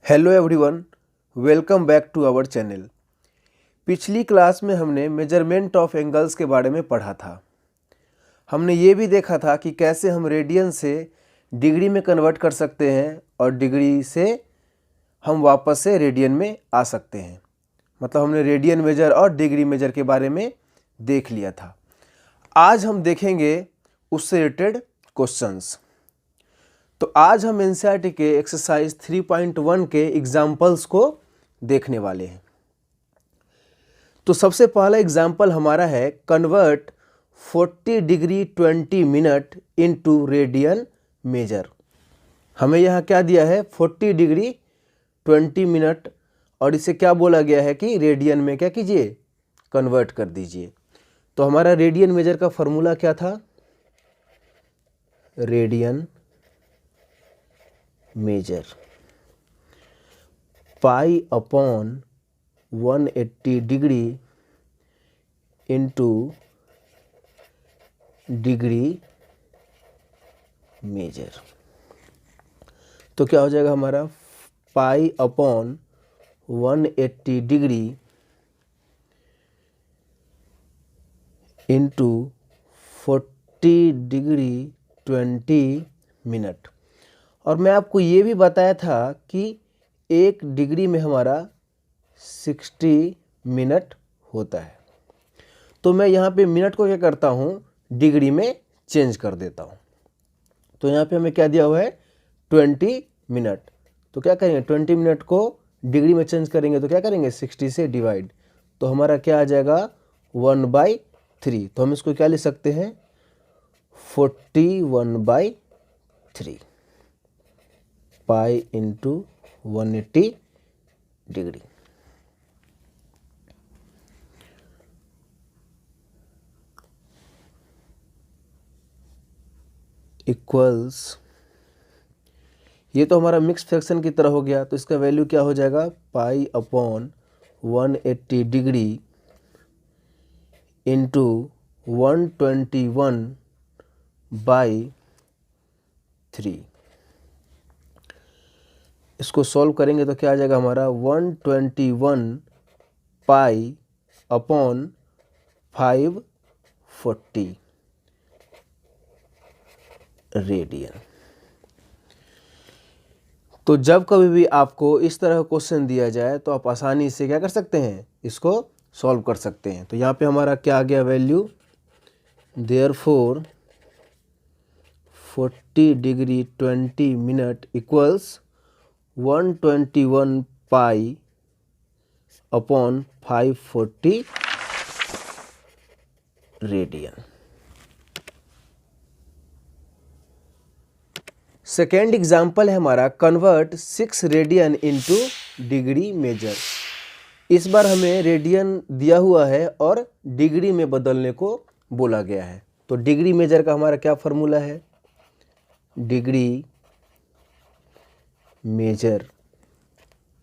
Hello everyone, welcome back to our channel. पिछली class में हमने मेजरमेंट ऑफ एंगल्स के बारे में पढ़ा था। हमने ये भी देखा था कि कैसे हम रेडियन से डिग्री में कन्वर्ट कर सकते हैं और डिग्री से हम वापस से रेडियन में आ सकते हैं। मतलब हमने रेडियन मेजर और डिग्री मेजर के बारे में देख लिया था। आज हम देखेंगे उससे रिलेटेड क्वेश्चंस। तो आज हम एनसीईआरटी के एक्सरसाइज 3.1 के एग्जाम्पल्स को देखने वाले हैं। तो सबसे पहला एग्जाम्पल हमारा है convert 40 degree 20 minute into radian major. हमें यहाँ क्या दिया है 40 डिग्री 20 मिनट और इसे क्या बोला गया है कि रेडियन में क्या कीजिए कन्वर्ट कर दीजिए। तो हमारा रेडियन मेजर का फॉर्मूला क्या था, radian measure pi upon 180 degree into degree measure. तो क्या हो जाएगा हमारा pi upon 180 degree into 40 degree 20 minute. और मैं आपको ये भी बताया था कि एक डिग्री में हमारा 60 मिनट होता है। तो मैं यहाँ पे मिनट को क्या करता हूँ डिग्री में चेंज कर देता हूँ। तो यहाँ पे हमें क्या दिया हुआ है 20 मिनट। तो क्या करेंगे 20 मिनट को डिग्री में चेंज करेंगे तो क्या करेंगे 60 से डिवाइड। तो हमारा क्या आ जाएगा 1/3। तो हम इसको क्या लिख सकते हैं 41/3 पाई इंटू 180 डिग्री। इक्वल्स, ये तो हमारा मिक्स फ्रैक्शन की तरह हो गया। तो इसका वैल्यू क्या हो जाएगा पाई अपॉन 180 डिग्री इंटू 121/3। इसको सॉल्व करेंगे तो क्या आ जाएगा हमारा 121 पाई अपॉन 540 रेडियन। तो जब कभी भी आपको इस तरह का क्वेश्चन दिया जाए तो आप आसानी से क्या कर सकते हैं इसको सॉल्व कर सकते हैं। तो यहाँ पे हमारा क्या आ गया value, therefore 40 degree 20 minute equals 121 pi upon 540 radian. Second example है हमारा convert 6 radian into degree measure. इस बार हमें रेडियन दिया हुआ है और डिग्री में बदलने को बोला गया है। तो डिग्री मेजर का हमारा क्या फॉर्मूला है, degree measure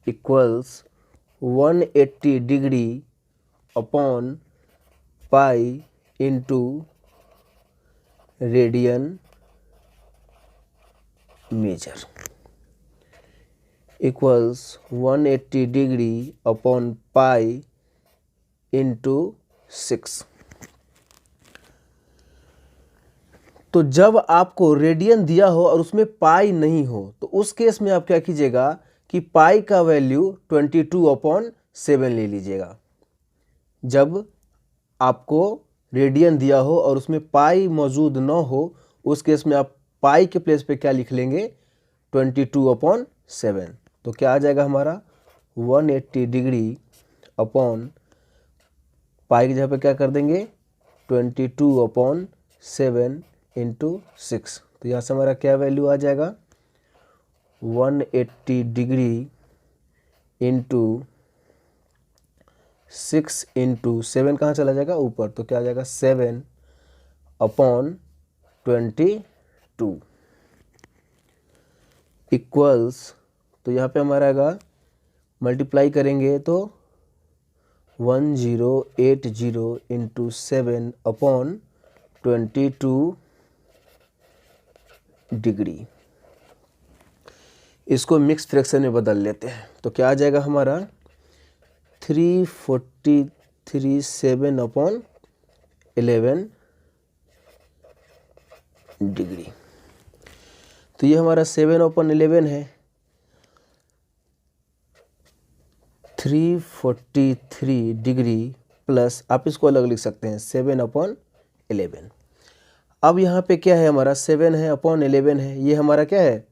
equals 180 degree upon pi into radian measure equals 180 degree upon pi into 6। तो जब आपको रेडियन दिया हो और उसमें पाई नहीं हो तो उस केस में आप क्या कीजिएगा कि पाई का वैल्यू 22/7 ले लीजिएगा। जब आपको रेडियन दिया हो और उसमें पाई मौजूद न हो उस केस में आप पाई के प्लेस पे क्या लिख लेंगे 22/7। तो क्या आ जाएगा हमारा 180 डिग्री अपॉन पाई की जगह पे क्या कर देंगे 22/7 इंटू 6। तो यहाँ से हमारा क्या वैल्यू आ जाएगा 180 डिग्री इंटू 6 इंटू 7 कहाँ चला जाएगा ऊपर। तो क्या आ जाएगा 7/22 इक्वल्स। तो यहाँ पे हमारा आएगा मल्टीप्लाई करेंगे तो 1080 इंटू 7/22 डिग्री। इसको मिक्स फ्रैक्शन में बदल लेते हैं तो क्या आ जाएगा हमारा 343 7/11 डिग्री। तो ये हमारा 7/11 है, 343 डिग्री प्लस, आप इसको अलग लिख सकते हैं 7/11। अब यहाँ पे क्या है हमारा 7 है अपॉन 11 है, ये हमारा क्या है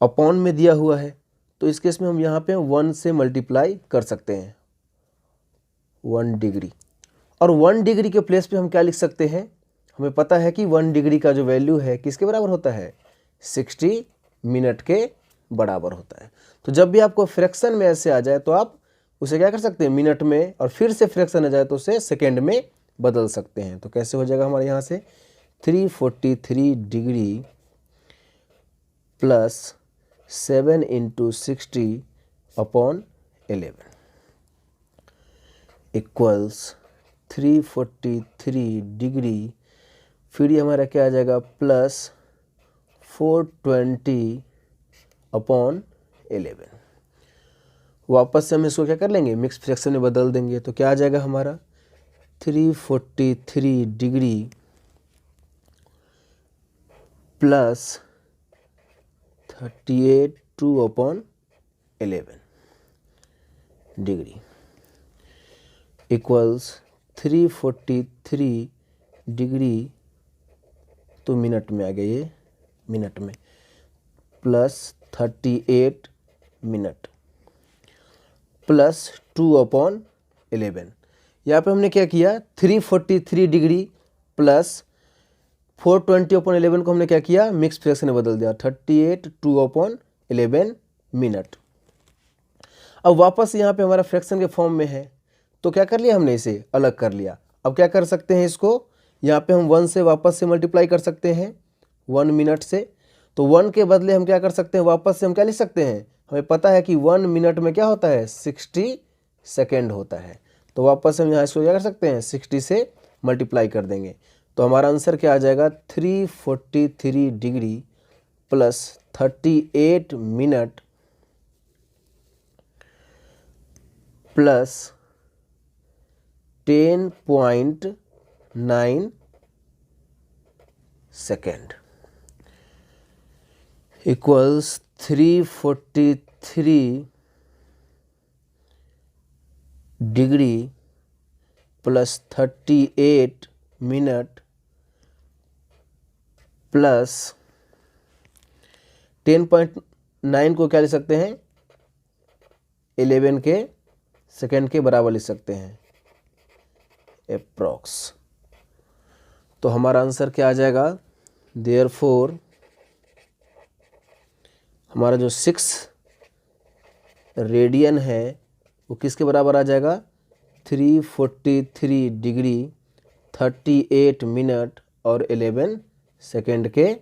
अपॉन में दिया हुआ है, तो इस केस में हम यहाँ पे 1 से मल्टीप्लाई कर सकते हैं 1 डिग्री। और 1 डिग्री के प्लेस पे हम क्या लिख सकते हैं, हमें पता है कि 1 डिग्री का जो वैल्यू है किसके बराबर होता है 60 मिनट के बराबर होता है। तो जब भी आपको फ्रैक्शन में ऐसे आ जाए तो आप उसे क्या कर सकते हैं मिनट में, और फिर से फ्रैक्शन आ जाए तो उसे सेकेंड में बदल सकते हैं। तो कैसे हो जाएगा हमारे यहाँ से 343 डिग्री प्लस 7 × 60/11 इक्वल्स 343 डिग्री, फिर ये हमारा क्या आ जाएगा प्लस 420/11। वापस से हम इसको क्या कर लेंगे मिक्स फ्रैक्शन में बदल देंगे तो क्या आ जाएगा हमारा 343 degree plus 38/11 degree equals 343 degree, तो मिनट में आ गया ये मिनट में, प्लस 38 मिनट प्लस 2/11। यहाँ पे हमने क्या किया 343 डिग्री प्लस 420/11 को हमने क्या किया मिक्स फ्रैक्शन में बदल दिया 38 2/11 मिनट। अब वापस यहाँ पे हमारा फ्रैक्शन के फॉर्म में है तो क्या कर लिया हमने इसे अलग कर लिया। अब क्या कर सकते हैं इसको, यहाँ पे हम 1 से वापस से मल्टीप्लाई कर सकते हैं 1 मिनट से, तो 1 के बदले हम क्या कर सकते हैं वापस से हम क्या लिख सकते हैं, हमें पता है कि 1 मिनट में क्या होता है 60 सेकेंड होता है, तो वापस हम यहाँ इसको क्या कर सकते हैं 60 से मल्टीप्लाई कर देंगे। तो हमारा आंसर क्या आ जाएगा 343 degree plus 38 minute plus 10.9 second equals 343 degree plus 38 minute plus 10.9 को क्या लिख सकते हैं 11 के सेकेंड के बराबर लिख सकते हैं अप्रॉक्स। तो हमारा आंसर क्या आ जाएगा, देयरफॉर हमारा जो 6 रेडियन है वो किसके बराबर आ जाएगा 343 डिग्री 38 मिनट और 11 सेकेंड के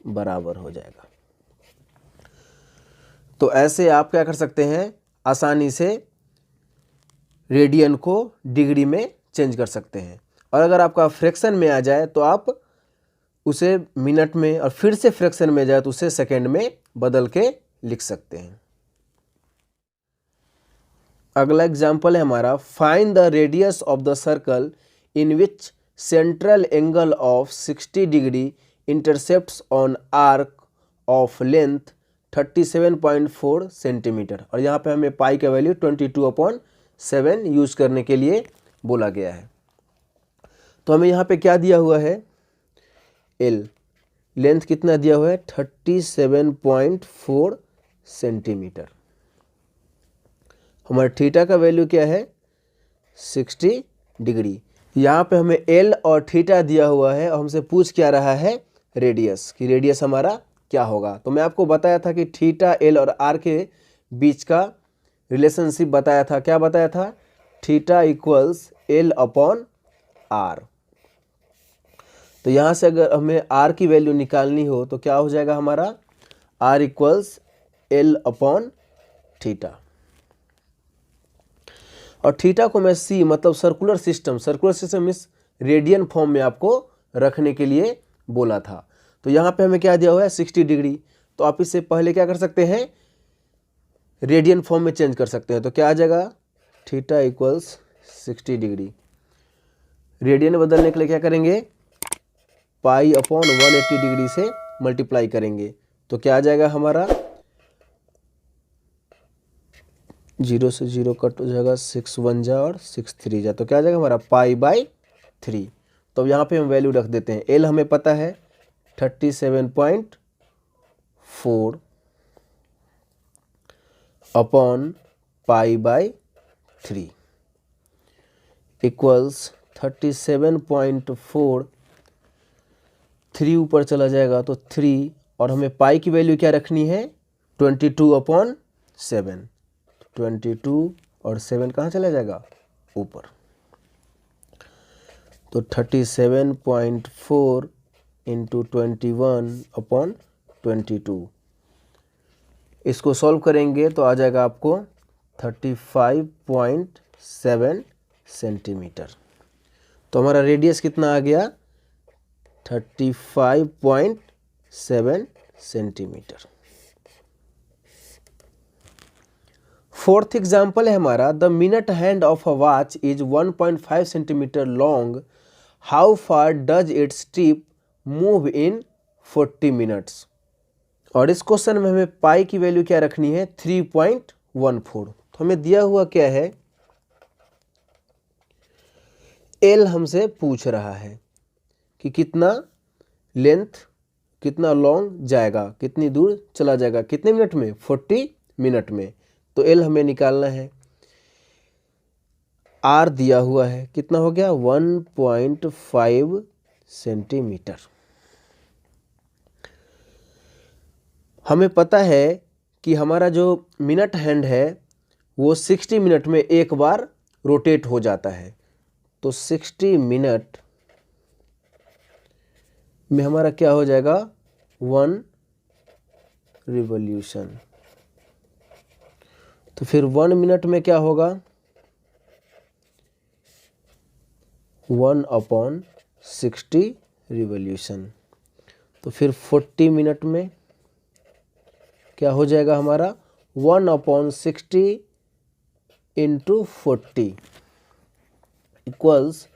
बराबर हो जाएगा। तो ऐसे आप क्या कर सकते हैं आसानी से रेडियन को डिग्री में चेंज कर सकते हैं, और अगर आपका फ्रैक्शन में आ जाए तो आप उसे मिनट में, और फिर से फ्रैक्शन में जाए तो उसे सेकेंड में बदल के लिख सकते हैं। अगला एग्जाम्पल है हमारा find the radius of the circle in which central angle of 60 degree intercepts on arc of length 37.4 centimetre. और यहाँ पे हमें पाई का वैल्यू 22/7 यूज करने के लिए बोला गया है। तो हमें यहाँ पे क्या दिया हुआ है एल, लेंथ कितना दिया हुआ है 37.4 सेंटीमीटर। हमारा थीटा का वैल्यू क्या है 60 डिग्री। यहाँ पे हमें एल और थीटा दिया हुआ है और हमसे पूछ क्या रहा है रेडियस, कि रेडियस हमारा क्या होगा। तो मैं आपको बताया था कि थीटा एल और आर के बीच का रिलेशनशिप बताया था। क्या बताया था, थीटा इक्वल्स L/R। तो यहाँ से अगर हमें R की वैल्यू निकालनी हो तो क्या हो जाएगा हमारा R इक्वल्स L/थीटा। और थीटा को मैं C मतलब सर्कुलर सिस्टम इस रेडियन फॉर्म में आपको रखने के लिए बोला था। तो यहाँ पे हमें क्या दिया हुआ है 60 डिग्री, तो आप इससे पहले क्या कर सकते हैं रेडियन फॉर्म में चेंज कर सकते हैं। तो क्या आ जाएगा थीटा इक्वल्स 60 डिग्री। रेडियन बदलने के लिए क्या करेंगे पाई अपॉन 180 डिग्री से मल्टीप्लाई करेंगे। तो क्या आ जाएगा हमारा 0 से 0 कट हो जाएगा 6 1 जा और 6 3 जा। तो क्या आ जाएगा हमारा π/3। तो यहाँ पे हम वैल्यू रख देते हैं। एल हमें पता है 37.4 अपॉन π/3 इक्वल्स 37.4, 3 ऊपर चला जाएगा तो 3, और हमें पाई की वैल्यू क्या रखनी है 22/7। 22 और 7 कहाँ चला जाएगा ऊपर। तो 37.4 इंटू 21/22, इसको सॉल्व करेंगे तो आ जाएगा आपको 35.7 सेंटीमीटर। तो हमारा रेडियस कितना आ गया 35.7 सेंटीमीटर। फोर्थ एग्जाम्पल है हमारा the minute hand of a watch is 1.5 centimetre long, how far does its tip move in 40 minutes. और इस क्वेश्चन में हमें पाई की वैल्यू क्या रखनी है 3.14। तो हमें दिया हुआ क्या है एल हमसे पूछ रहा है कि कितना लेंथ कितना लॉन्ग जाएगा, कितनी दूर चला जाएगा, कितने मिनट में 40 मिनट में। तो एल हमें निकालना है। आर दिया हुआ है कितना हो गया 1.5 सेंटीमीटर। हमें पता है कि हमारा जो मिनट हैंड है वो 60 मिनट में एक बार रोटेट हो जाता है। तो 60 मिनट में हमारा क्या हो जाएगा 1 रिवॉल्यूशन। तो फिर 1 मिनट में क्या होगा 1/60 रिवॉल्यूशन। तो फिर 40 मिनट में क्या हो जाएगा हमारा 1/60 इंटू 40 इक्वल्स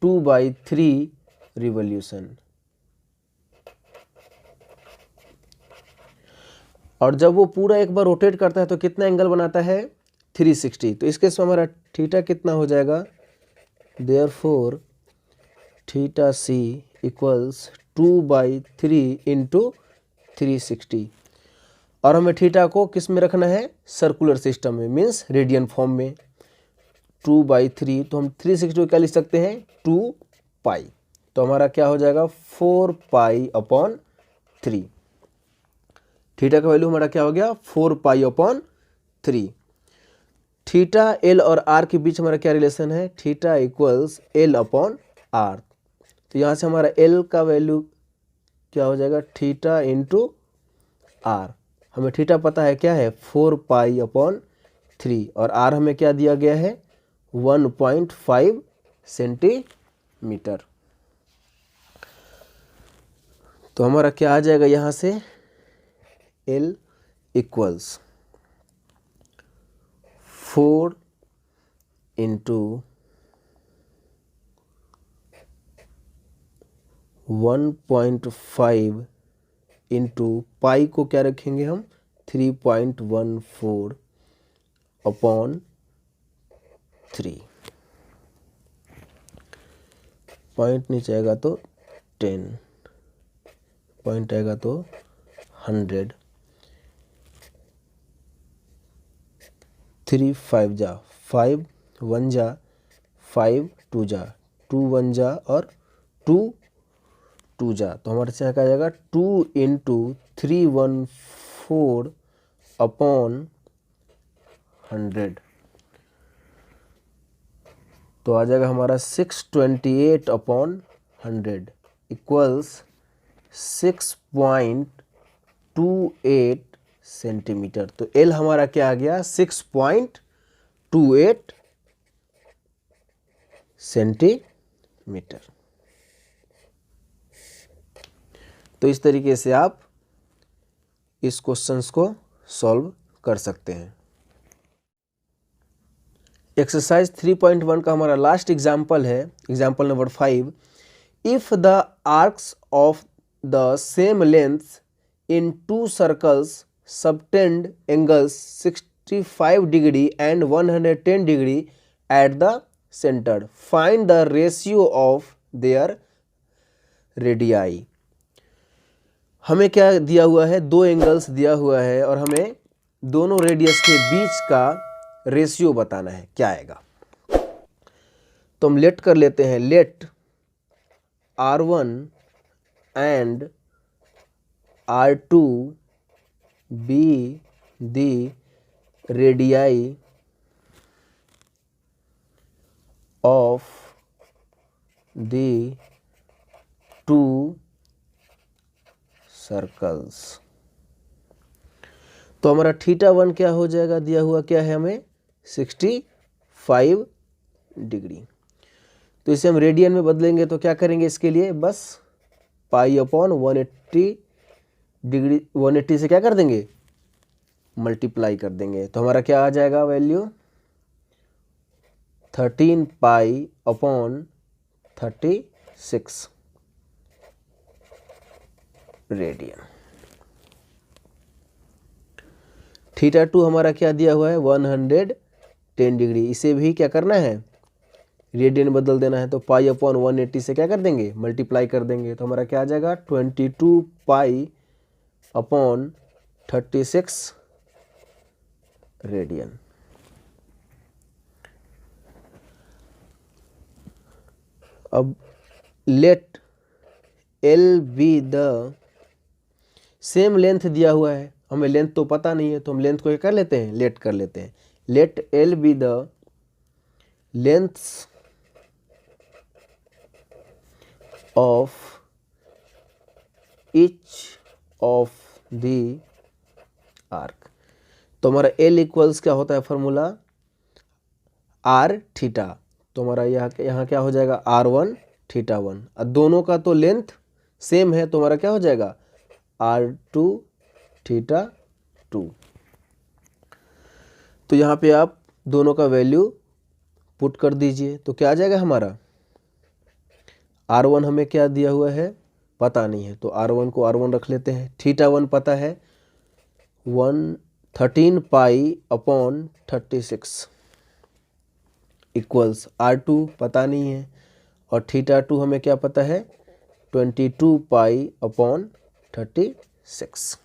2/3 रिवॉल्यूशन। और जब वो पूरा एक बार रोटेट करता है तो कितना एंगल बनाता है 360। तो इस केस में हमारा थीटा कितना हो जाएगा देयरफॉर थीटा सी इक्वल्स 2/3 इंटू 360। और हमें थीटा को किस में रखना है सर्कुलर सिस्टम में, मीन्स रेडियन फॉर्म में। 2/3 तो हम 360 को क्या लिख सकते हैं 2 पाई। तो हमारा क्या हो जाएगा 4π/3। थीटा का वैल्यू हमारा क्या हो गया 4π/3। थीटा एल और आर के बीच हमारा क्या रिलेशन है थीटा इक्वल्स L/R। तो यहाँ से हमारा एल का वैल्यू क्या हो जाएगा थीटा इंटू आर। हमें थीटा पता है क्या है 4π/3 और आर हमें क्या दिया गया है 1.5 सेंटीमीटर। तो हमारा क्या आ जाएगा यहाँ से L equals 4 into 1.5 into pi को क्या रखेंगे हम 3.14/3। पॉइंट नीचे आएगा तो 10, पॉइंट आएगा तो 100। 3 5 जा 5 1 जा 5 2 जा 2 1 जा और 2 2 जा। तो हमारे से क्या आ जाएगा 2 इंटू 314/100। तो आ जाएगा हमारा 628/100 इक्वल्स 6.28 सेंटीमीटर। तो एल हमारा क्या आ गया 6.28 सेंटीमीटर। तो इस तरीके से आप इस क्वेश्चंस को सॉल्व कर सकते हैं। एक्सरसाइज 3.1 का हमारा लास्ट एग्जाम्पल है, example number 5। If the arcs of the same length in to circles subtend angles 65 degree and 110 degree at the centre, find the ratio of their radii. हमें क्या दिया हुआ है, दो एंगल्स दिया हुआ है और हमें दोनों रेडियस के बीच का रेशियो बताना है, क्या आएगा। तो हम लेट कर लेते हैं, let R1 and R2 be the radii of the two circles. तो हमारा θ1 क्या हो जाएगा, दिया हुआ क्या है हमें 65 डिग्री। तो इसे हम रेडियन में बदलेंगे तो क्या करेंगे, इसके लिए बस π/180 डिग्री 180 से क्या कर देंगे, मल्टीप्लाई कर देंगे। तो हमारा क्या आ जाएगा वैल्यू 13π/36 रेडियन। θ2 हमारा क्या दिया हुआ है 110 डिग्री, इसे भी क्या करना है, रेडियन बदल देना है। तो π/180 से क्या कर देंगे, मल्टीप्लाई कर देंगे। तो हमारा क्या आ जाएगा 22π/36 रेडियन। अब let L be the same length दिया हुआ है, हमें लेंथ तो पता नहीं है तो हम लेंथ को क्या कर लेते हैं, लेट कर लेते हैं। Let L be the lengths of each of the arc. तो हमारा L इक्वल्स क्या होता है फॉर्मूला, R थीटा। तो हमारा यहाँ क्या हो जाएगा R1 θ1, और दोनों का तो लेंथ सेम है तो हमारा क्या हो जाएगा R2 θ2। तो यहाँ पे आप दोनों का वैल्यू पुट कर दीजिए तो क्या आ जाएगा हमारा, R1 हमें क्या दिया हुआ है पता नहीं है तो R1 को R1 रख लेते हैं। θ1 पता है 13π/36 इक्वल्स R2 पता नहीं है और θ2 हमें क्या पता है 22π/36।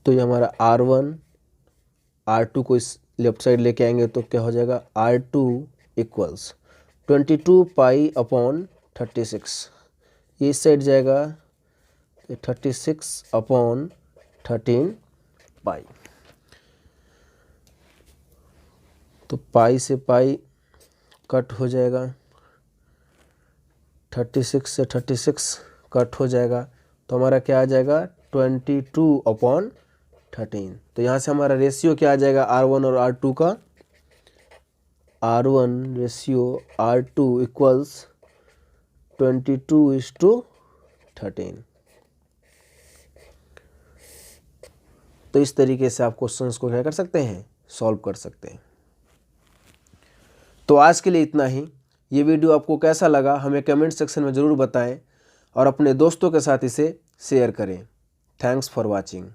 तो ये हमारा R1 R2 को इस लेफ्ट साइड लेके आएंगे तो क्या हो जाएगा R2 इक्वल्स 22π/36, ये इस साइड जाएगा 36/13π। तो पाई से पाई कट हो जाएगा, 36 से 36 कट हो जाएगा तो हमारा क्या आ जाएगा 22/13। तो यहाँ से हमारा रेशियो क्या आ जाएगा R1 और R2 का, R1 रेशियो R2 इक्वल्स 22:13। तो इस तरीके से आप क्वेश्चंस को क्या कर सकते हैं, सॉल्व कर सकते हैं। तो आज के लिए इतना ही। ये वीडियो आपको कैसा लगा हमें कमेंट सेक्शन में ज़रूर बताएं और अपने दोस्तों के साथ इसे शेयर करें। Thanks for watching.